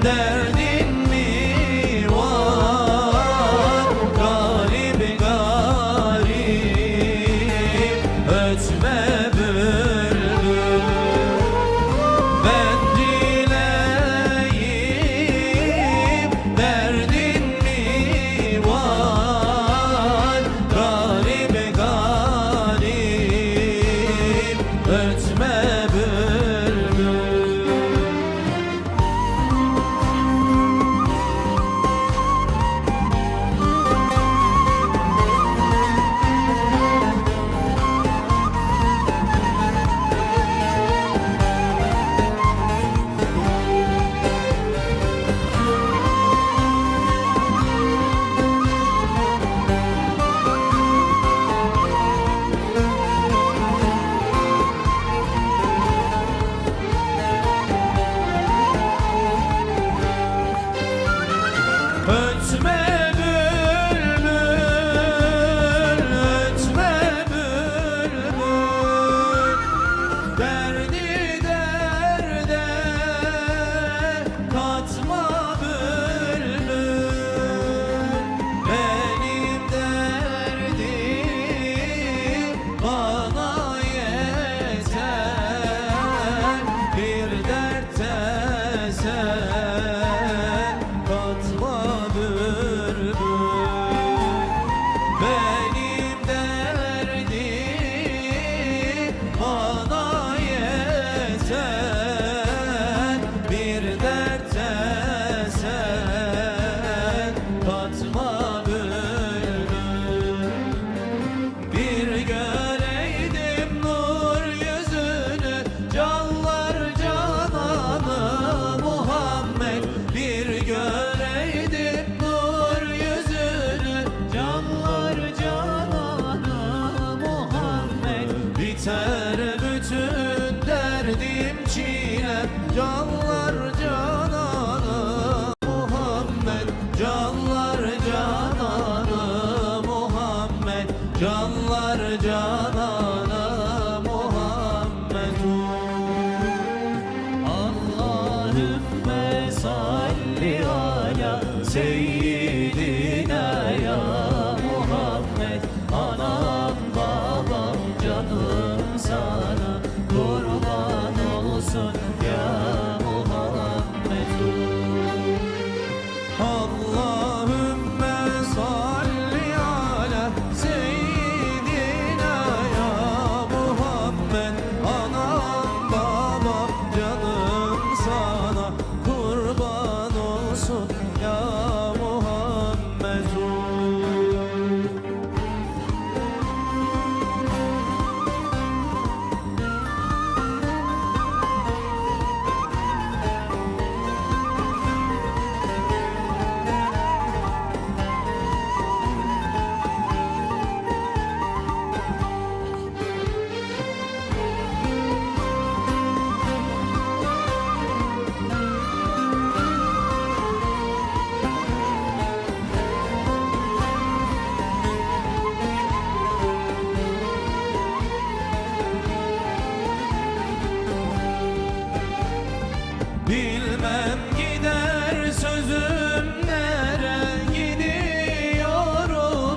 derdin mi var? Garip garip ötme bülbül, ben dileyim derdin mi var? Garip garip ötme bülbül. Ötme bülbül, ötme bülbül, derdi derde katma bülbül. Benim derdim bana yeter, bir dertte sen katma bülbül. Benim derdim bana yeter, bir dertte sen katma bülbül. Bir göreydim nur yüzünü, canlar cananı Muhammed. Bir göreydim nur yüzünü, canlar cananı Muhammed. Biter bütün derdim çilem, canlar cananı Muhammed. Canlar cananı Muhammed, canlar cananı Muhammed. Allahümme salli ala seyyidina ya Muhammed. Anam babam canım sana kurban olsun ya Muhammed. Allahümme salli ala seyyidina ya Muhammed. Anam babam canım sana kurban olsun ya Muhammed. Bilmem gider sözüm nere, gidiyorum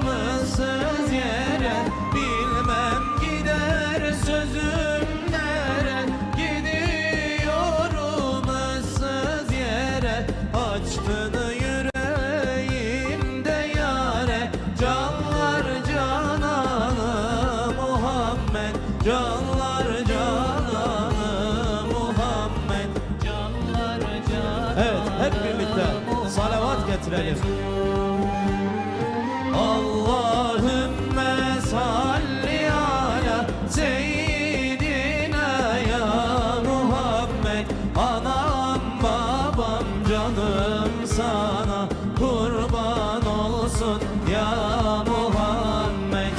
ıssız yere. Bilmem gider sözüm nere, gidiyorum ıssız yere. Açtın yüreğimde yare, canlar cananı Muhammed. Canlar cananı Muhammed. Evet, hep birlikte salavat getirelim. Allahümme salli ala seyyidina ya Muhammed. Anam babam canım sana kurban olsun ya Muhammed.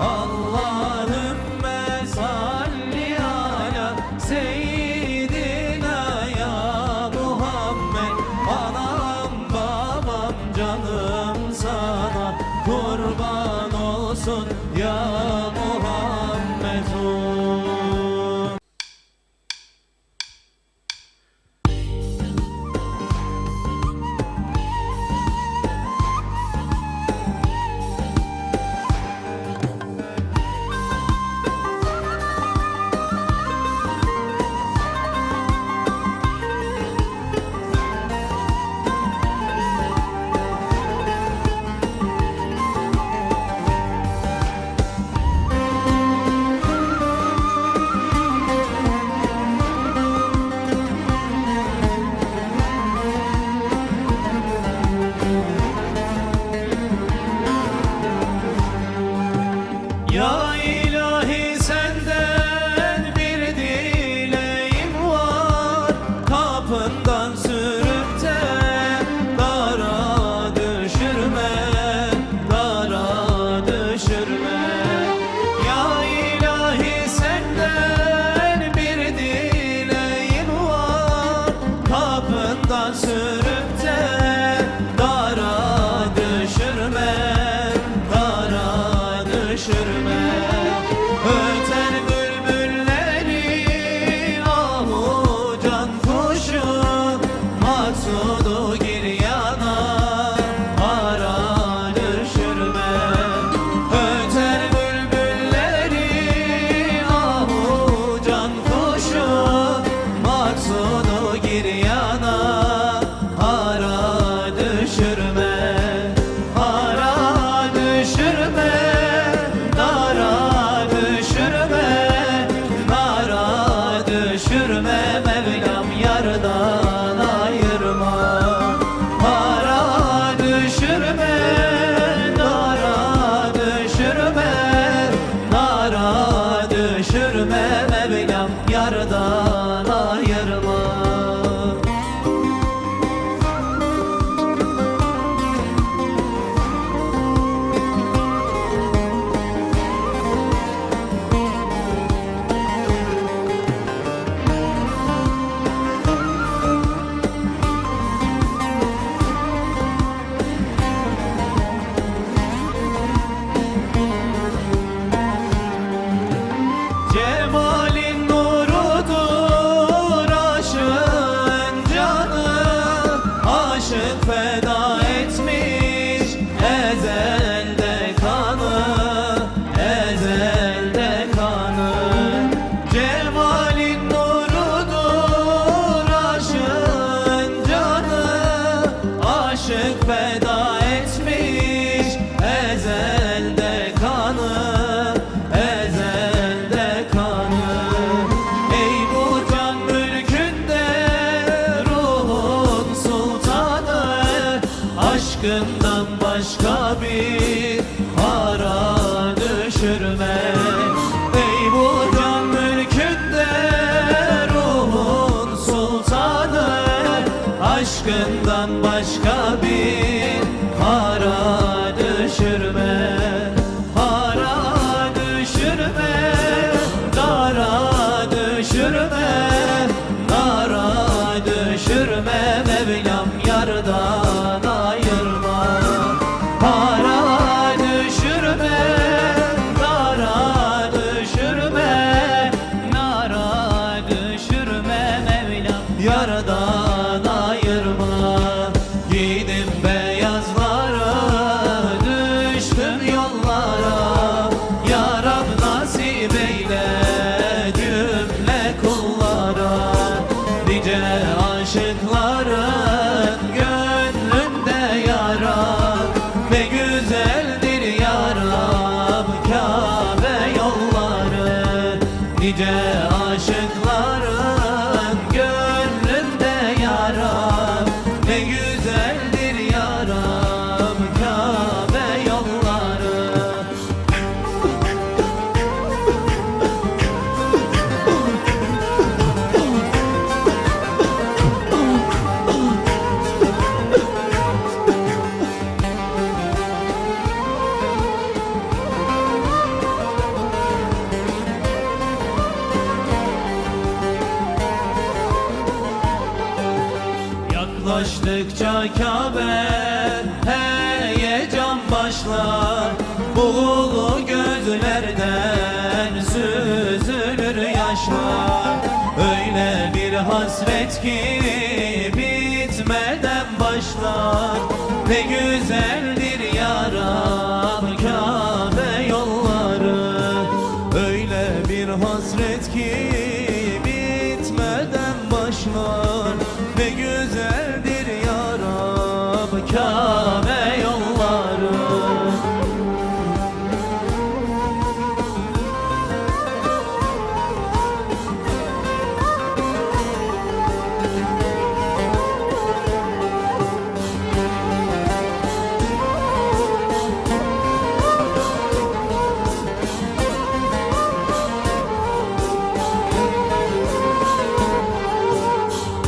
Allahümme salli ala seyyidina ya Muhammed. Anam babam canım sana kurban olsun ya Muhammed. sürüp de dara düşürme, dara düşürme. Öter bülbülleri ahu can kuşu, maksudu giryana ara düşürme. Öter bülbülleri ahu can kuşu, maksudu giryana ara düşürme. Ara düşürme, dara düşürme, dara düşürme. Mevlam yardan ayırma. Ara düşürme, dara düşürme, dara düşürme. Mevlam yardan ayırma. Cemalin nurudur aşığın canı, aşık feda etmiş ezelde kanı, ezelde kanı. Cemalin nurudur aşığın canı, aşık feda etmiş ezelde kanı, ezelde kanı. Ey bu can mülkünde ruhun sultanı, aşkından başka bir para düşürme. Ey bu can mülkünde ruhun sultanı, aşkından başka bir para düşürme. Para düşürme, dara düşürme, dara düşürme. Mevlam yardan ayırma. Para düşürme, dara düşürme, dara düşürme. Mevlam yardan ayırma. Giydim beyazlara, düştüm yollara. Ya Rab nasip eyle cümle kullara. Nice aşıkların gönlünde yara, ne güzeldir ya Rab Kabe yolları. Nice aşıkların gönlünde yara, ne güzeldir ya Rab Kabe yolları. Yaklaştıkça Kabe heyecan başlar, buğulu gözlerden süzülür yaşlar. Öyle bir hasret ki bitmeden başlar, ne güzeldir ya Rab Kabe yolları. Öyle bir hasret ki bitmeden başlar, ne güzeldir ya Rab Kabe yolları.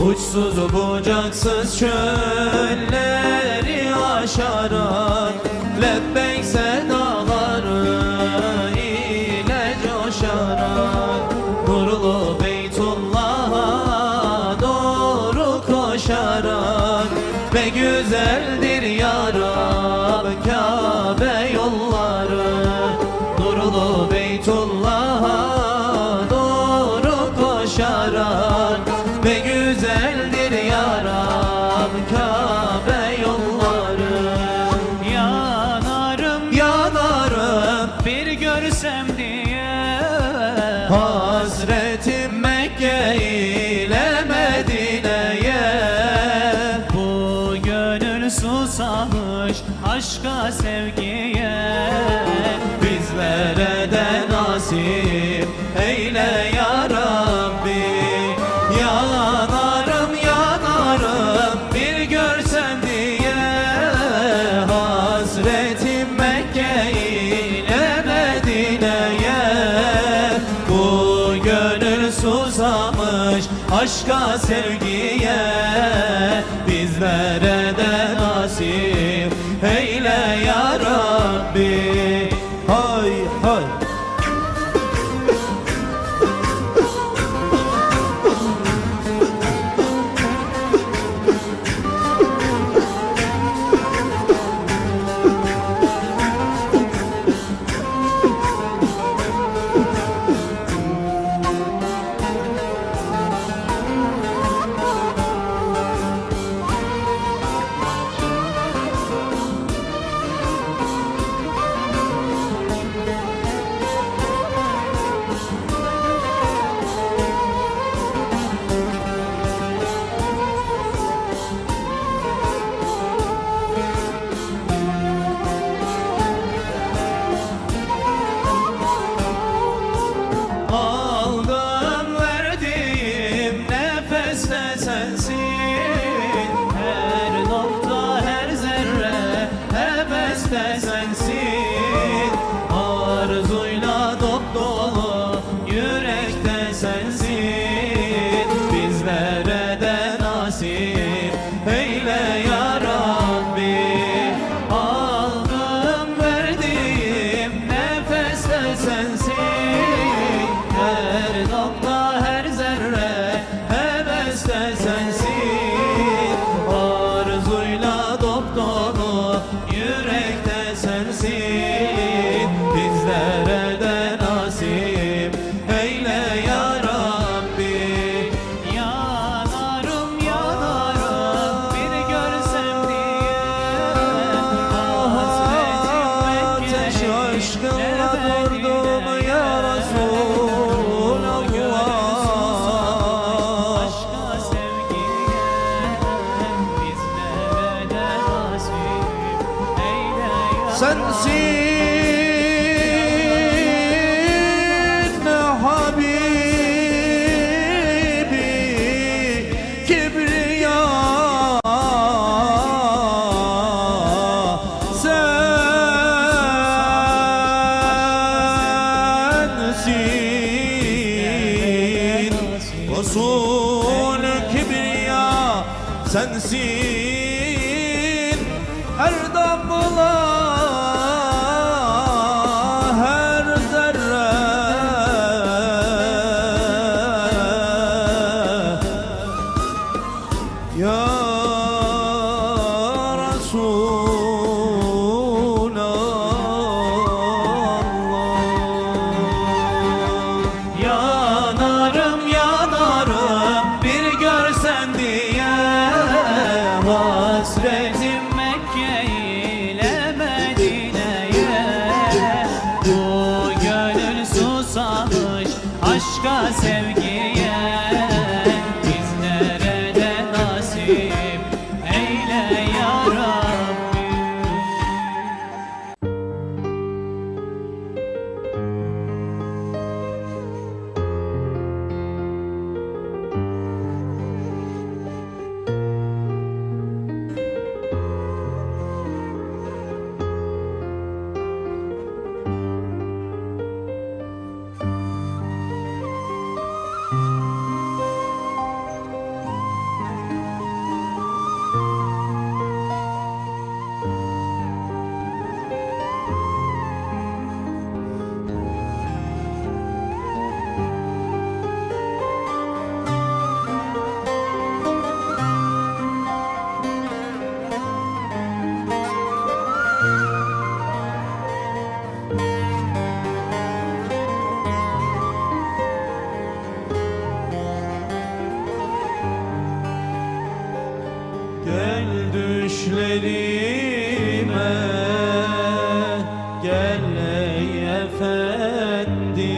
Uçsuz bucaksız çölleri aşarak lebbeyk sedaları ile coşarak nurlu Beytullah'a doğru koşarak Ne güzeldir ya Rab Kabe yolları, nurlu Beytullah'a doğru koşarak. Ne güzeldir ya Rab Kabe yolları. Yanarım Yanarım bir görsem diye, hasretim Mekke ile Medine'ye. bu gönül susamış aşka sevgiye. Bizlere de nasip eyle ya Rabbi. Yanarım yanarım bir görsen diye, hasretim Mekke ile Medine'ye. Bu gönül susamış aşka sevgiye. Bizlere de nasip eyle ya Rabbi. Hay hay. Aldığım verdiğim nefeste sensin. Her nokta her zerre Heveste sensin. Arzuyla dop dolu yürekte sensin. Bizlere de nasip eyle ya Rabbi. Aldığım verdiğim nefeste sensin. Her nokta her zerre heveste sensin. Arzuyla dop dolu yürekte sensin. Bizlere de nasip eyle ya Rabbi. yanarım bir görsem diye. Ateş aşkınla durdum ya Resulallah. Aşka sevgiye bizlere de nasip eyle ya Sensin Habibi Kibriya, sensin Resul Kibriya, sensin her damla her zerre. Ya Resulallah. Yanarım yanarım bir görsen diye, hasretim Mekke ile Medine'ye. Bu gönül susamış aşka sevgiye. Bizlere de nasip düşlerime, gel ey efendi.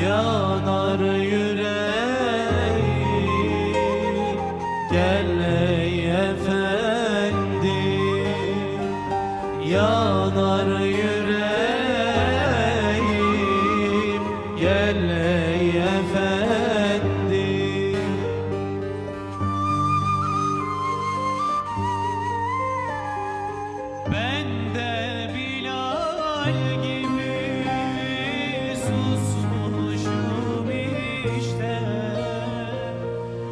Yanar yüreğim, gel ey efendi. Yanar yüreğim, gel ey efendi. Ben de Bilal gibi susmuşum işte,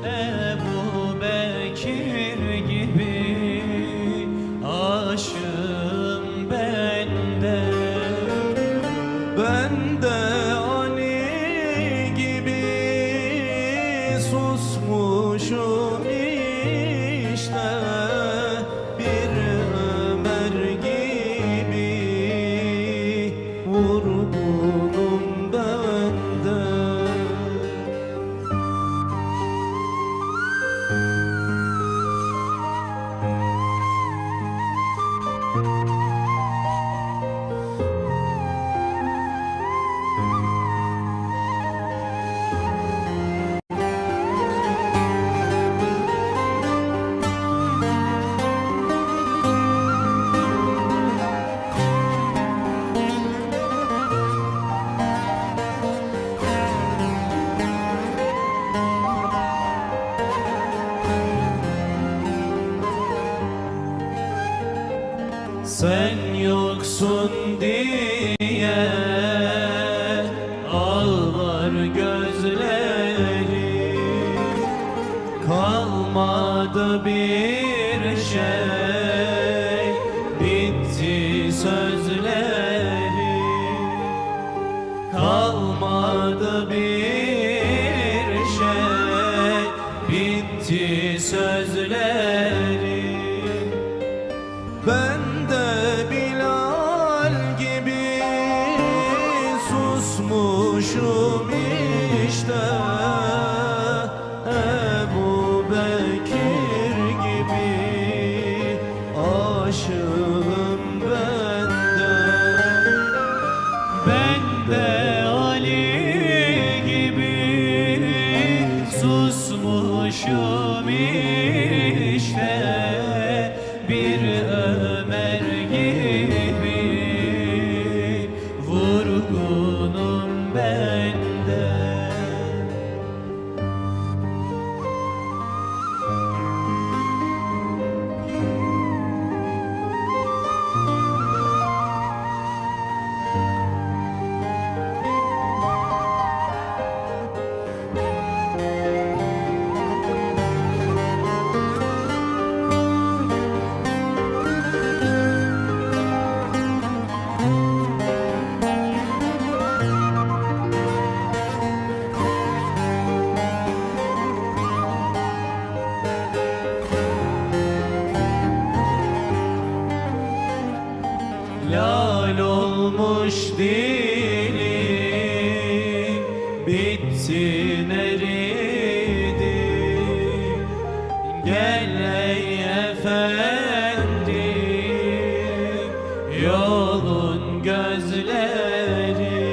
Ebu Bekir gibi aşığım ben de. Ben de Ali gibi susmuşum işte, bir Ömer gibi vurgunum ben de. Sen yoksun diye ağlar gözlerim, kalmadı bir şey, bitti sözlerim. Kalmadı bir şey, bitti sözlerim. Ben de Bilal gibi susmuşum işte, Ebu Bekir gibi aşığım ben de. Ben de Ali gibi susmuşum işte, bir Ömer gibi vurgunum ben de. Lal olmuş dilim, bitsin eridi. Gel ey efendi, yolun gözleri.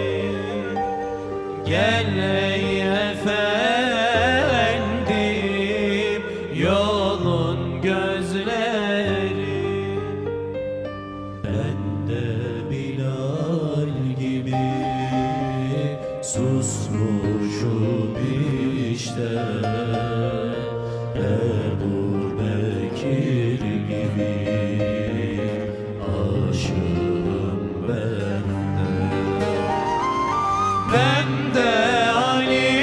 Gel ey efendim, yolun gözleri. Ben de Bilal gibi susmuşum işte, Ebu Bekir gibi aşığım ben de. Ben de Ali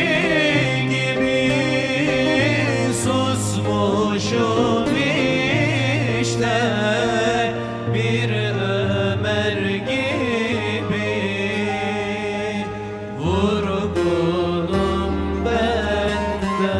gibi susmuşum işte, bir Ömer gibi vurgunum ben de.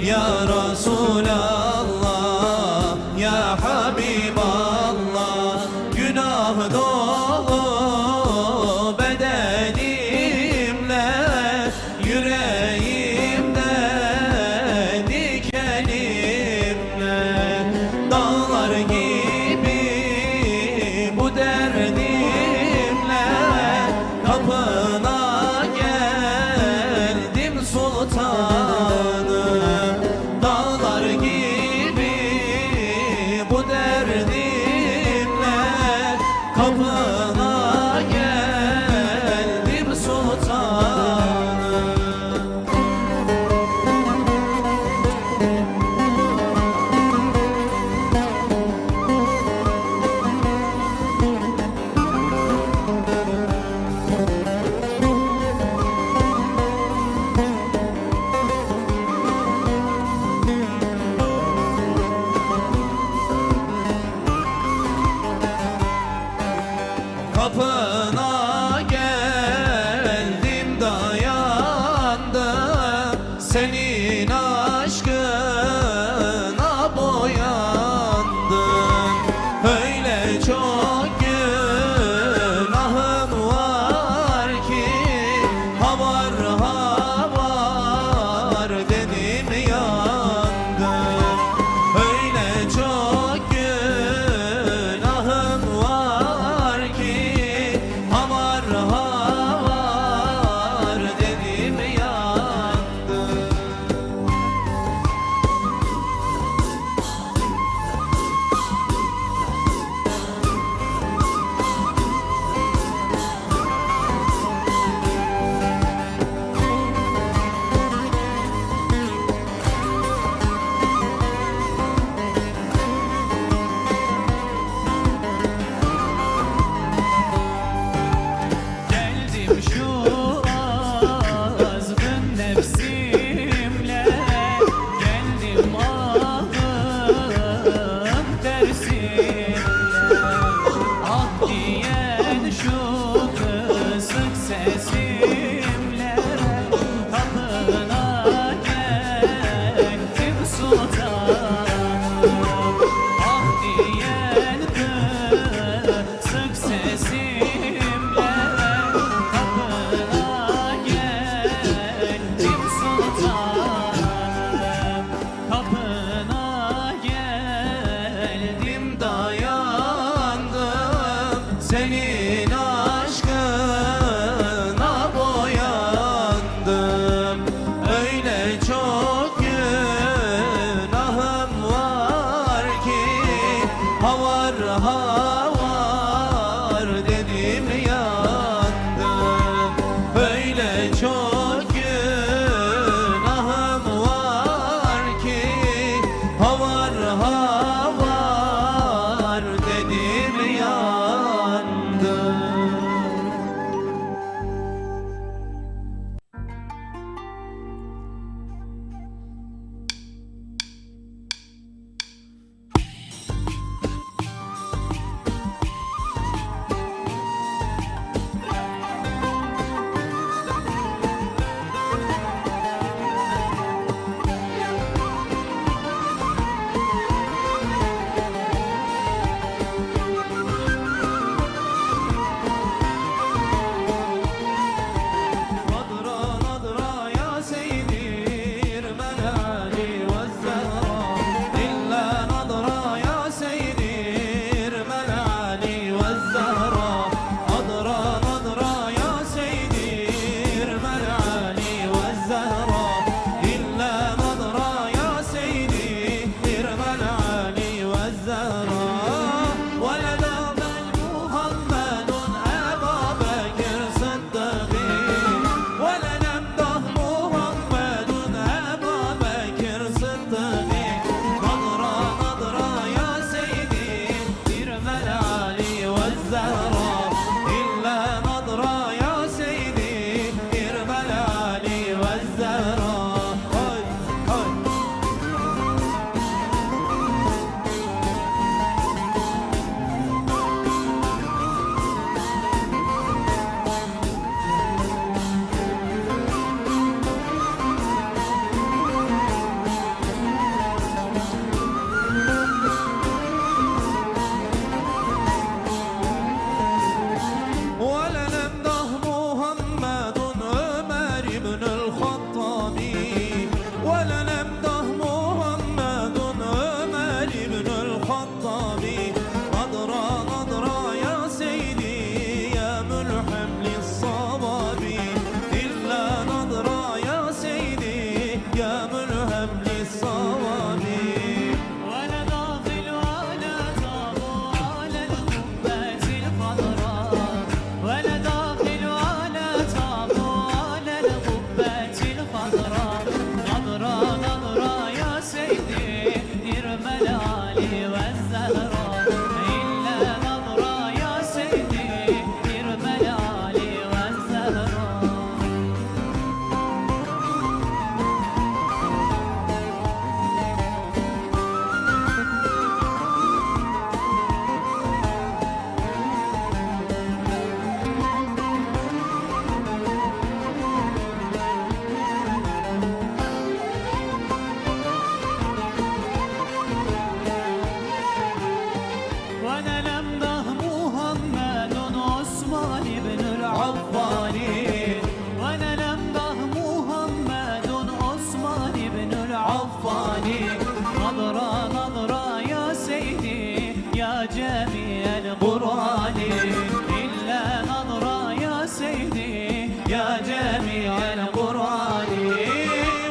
Ya Resulallah, Ya Habiballah, günah dolu bedenimle, yüreğimde dikenimle, dağlar gibi bu derdimle kapına geldim sultanım. Dağlar gibi صواني ولا داخل ولا طابو على القبة الخضراء ولا داخل ولا طابو على القبة الخضراء نظرة نظرة يا سيدي يرمى العلي والزهراء إلا نظرة يا سيدي يرمى العلي والزهراء وانا لمده محمد عثمان بن العفاني وانا لمده محمد عثمان بن العفاني نظرة نظرة يا سيدي يا جميع القرآن إلا نظرة يا سيدي يا جميع القرآن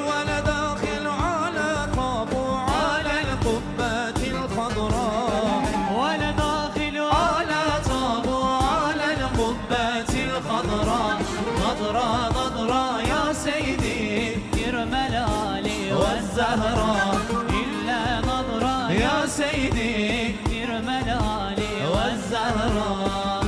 ولا داخل على طابو على القبة الخضراء ولا داخل على طابو على القبة الخضراء نظرة نظرة يا سيدي يرمى العلي والزهراء إلا نظرة يا سيدي يرمى العلي والزهراء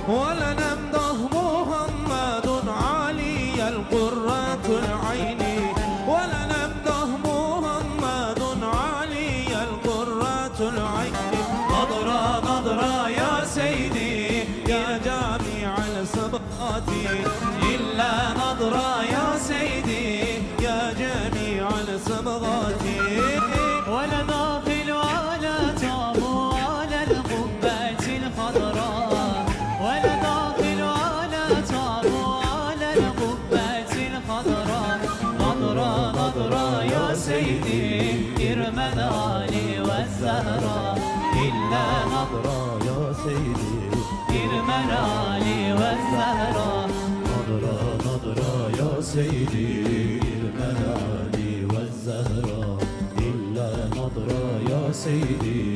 ولا نمده محمد علي القرة العين ولا نمده محمد علي القرة العين نظرة نظرة يا سيدي يا جامع السبقات إلا نظرة يا سيدي يا جميع السبقات ولا داخل ولا طابو على القبة الخضراء ولا داخل ولا طابو على القبة الخضراء نظرة نظرة يا سيدي يرمى العلي والزهراء إلا نظرة يا سيدي يرمى العلي والزهراء نظرة نظرة يا سيدي المنالي والزهراء إلا نظرة يا سيدي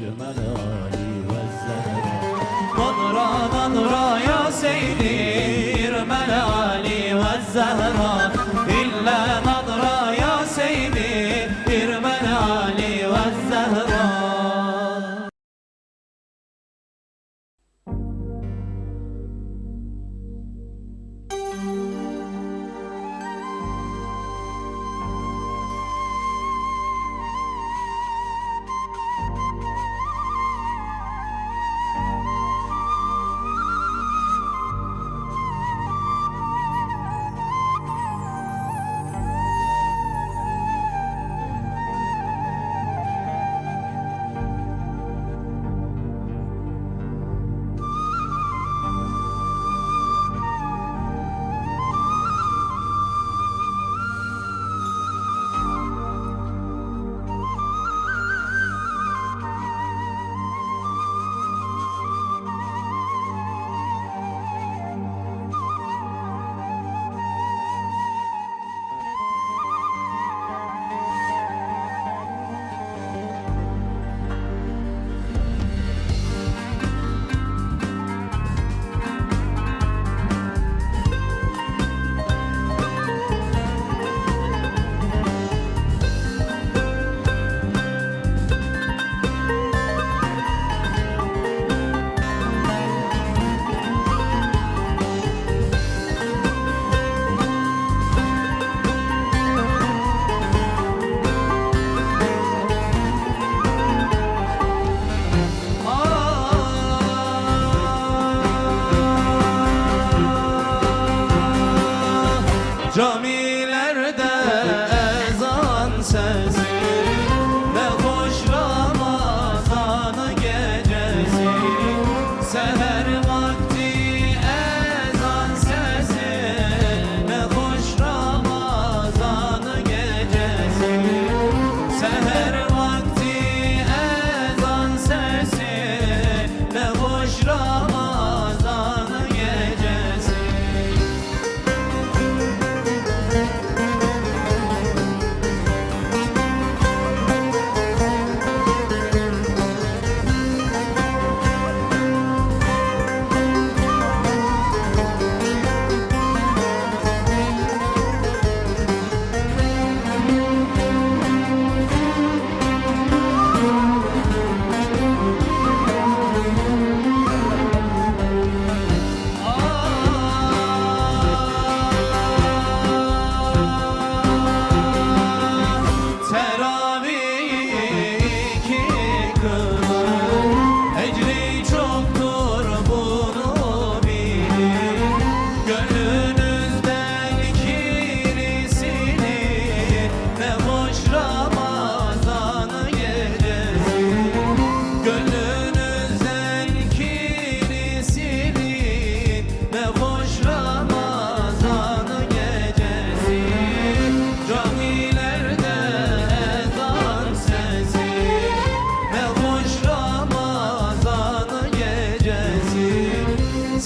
المنالي والزهراء نظرة نظرة يا سيدي المنالي والزهراء إلا نظرة يا سيدي المنالي والزهراء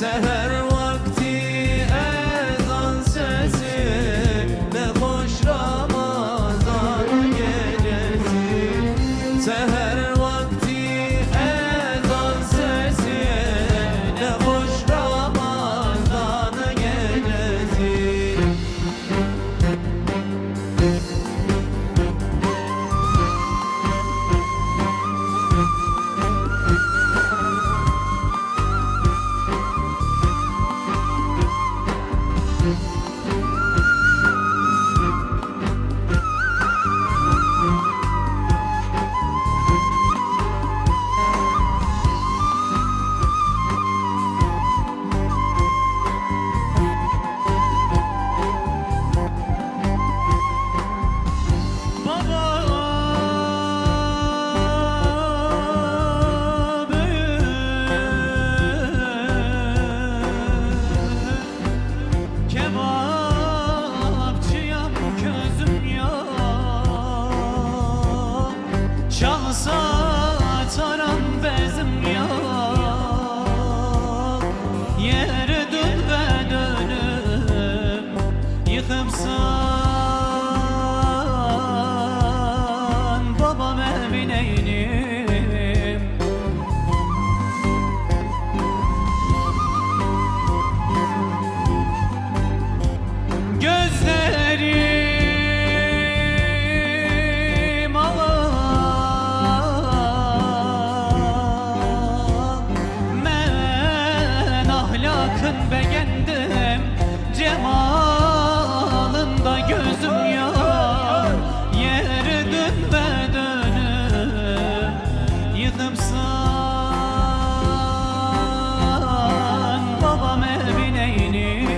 Seher vakti ezan sesi, ne hoş Ramazan gecesi. Seher vakti ezan sesi, ne hoş Ramazan gecesi. Sataran bezim yok. Yere dön ve dönüp yıkıpsan babam evineynim. Gözlerim ahlakın beğendim, cemalında gözüm yok. Yere dön ve dönüp yıkıpsan babam evineynim.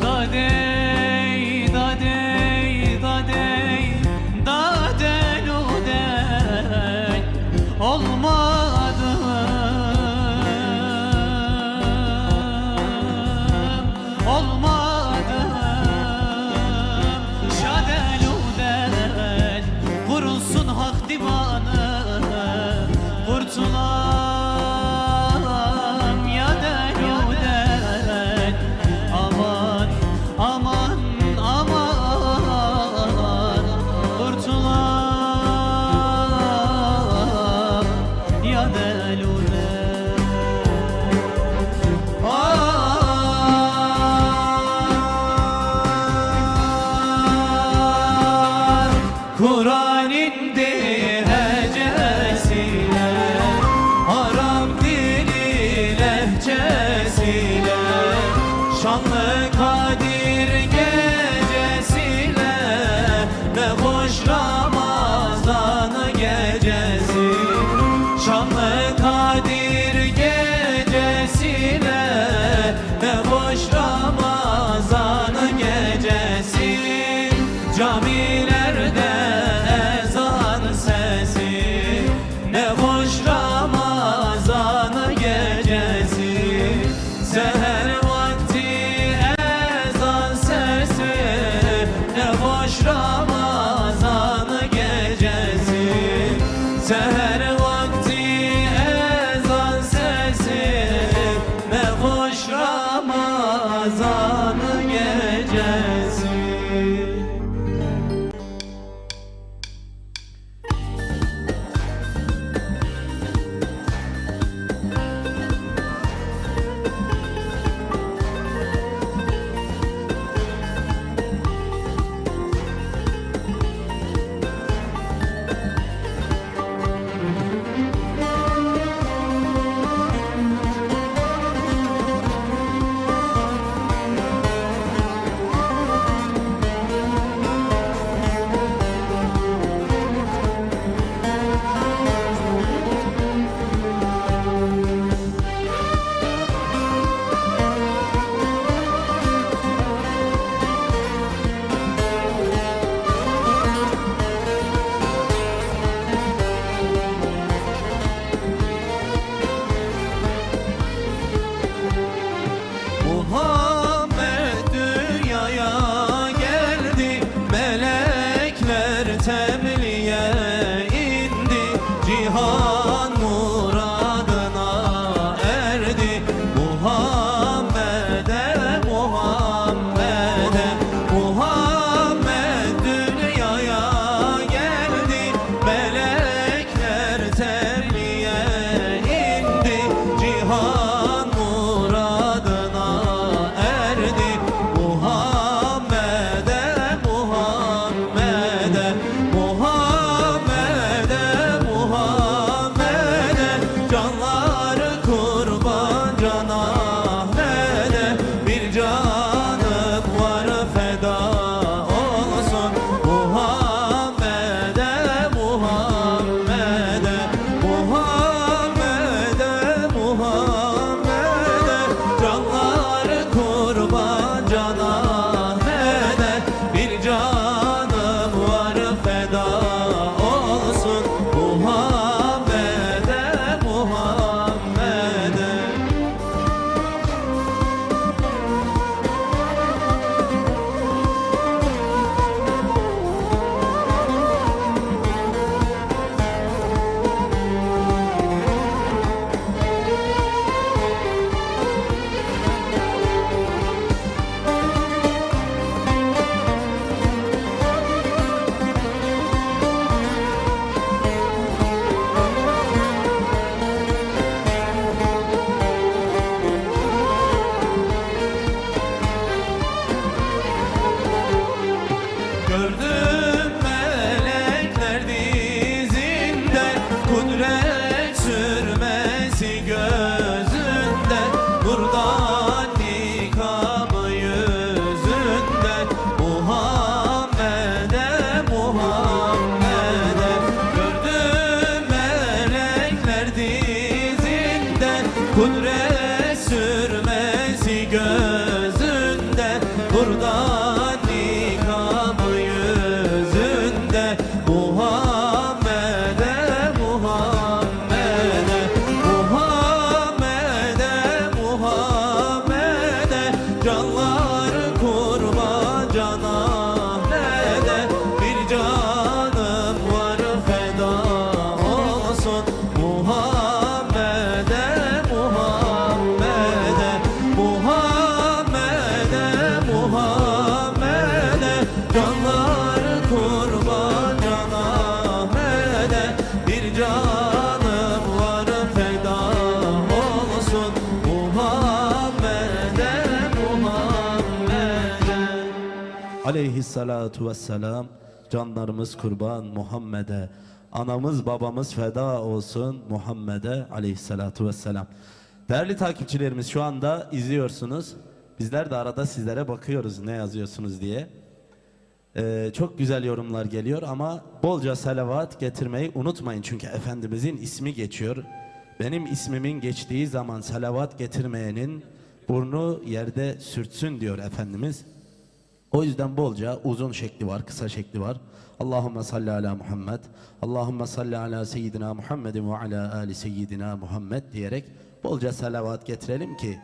Dadey, dadey, dadey, dadey udey olmadım, olmadım. Şadel udey vurulsun hak divanı, kurtulam ya del udey. Aman, aman, aman, kurtulam ya del udey. Kur'an indi hecesiyle, Arap dili lehçesiyle, şanlı Kadir gecesiyle, ne hoş Ramazan gecesi. Şanlı Kadir gecesiyle, ne hoş Ramazan gecesi. Camilerde ezan sesi, ne hoş Ramazan gecesi. Seher vakti ezan sesi, ne hoş Ramazan gecesi. Seher vakti ezan sesi, ne hoş Ramazan gecesi. aleyhissalatu vesselam. Canlarımız kurban Muhammed'e, anamız babamız feda olsun Muhammed'e aleyhissalatu vesselam. Değerli takipçilerimiz, şu anda izliyorsunuz. Bizler de arada sizlere bakıyoruz ne yazıyorsunuz diye. Çok güzel yorumlar geliyor ama bolca salavat getirmeyi unutmayın. Çünkü Efendimizin ismi geçiyor. Benim ismimin geçtiği zaman salavat getirmeyenin burnu yerde sürtsün diyor Efendimiz. O yüzden bolca uzun şekli var, kısa şekli var. Allahümme salli ala Muhammed, Allahümme salli ala seyyidina Muhammedin ve ala ali seyyidina Muhammed diyerek bolca salavat getirelim ki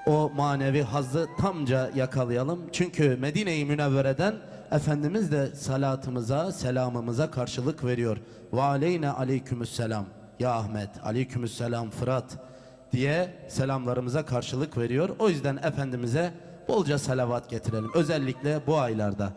o manevi hazzı tamca yakalayalım. Çünkü Medine-i Münevvere'den Efendimiz de salatımıza, selamımıza karşılık veriyor. Ve aleyne aleykümüsselam ya Ahmet, aleykümüsselam Fırat diye selamlarımıza karşılık veriyor. O yüzden Efendimiz'e bolca salavat getirelim. Özellikle bu aylarda.